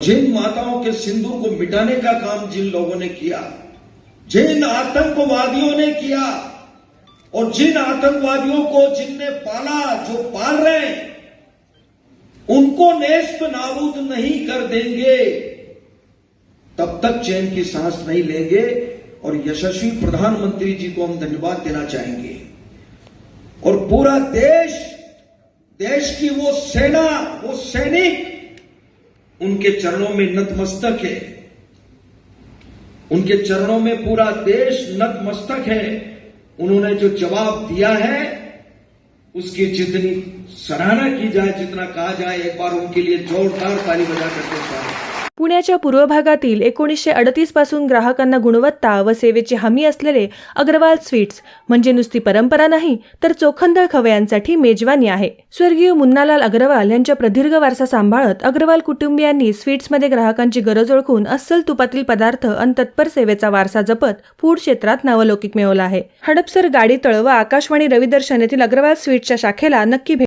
जिन माताओं के सिंदूर को मिटाने का काम जिन लोगों ने किया, जिन आतंकवादियों ने किया और जिन आतंकवादियों को जिनने पाला, जो पाल रहे हैं, उनको नेस्त नाबूद नहीं कर देंगे तब तक चैन की सांस नहीं लेंगे। और यशस्वी प्रधानमंत्री जी को हम धन्यवाद देना चाहेंगे। और पूरा देश की वो सेना, वो सैनिक उनके चरणों में नतमस्तक है। उनके चरणों में पूरा देश नतमस्तक है। उन्होंने जो जवाब दिया है उसकी जितनी सराहना की जाए, जितना कहा जाए, एक बार उनके लिए जोरदार ताली बजा करके स्वागत। पुण्याच्या पूर्व भागातील 1938 पासून ग्राहकांना गुणवत्ता व सेवेची हमी असलेले अग्रवाल स्वीट्स म्हणजे नुसती परंपरा नाही तर चोखंदळ खवयांसाठी मेजवानी आहे। स्वर्गीय मुन्नालाल अग्रवाल यांच्या प्रदीर्घ वारसा सांभाळत अग्रवाल कुटुंबियांनी स्वीट्समध्ये ग्राहकांची गरज ओळखून अस्सल तुपातील पदार्थ आणि तत्पर सेवेचा वारसा जपत फूड क्षेत्रात नावलौकिक मिळवला आहे। हडपसर, गाडीतळ व आकाशवाणी रविदर्शन येथील अग्रवाल स्वीट्सच्या शाखेला नक्की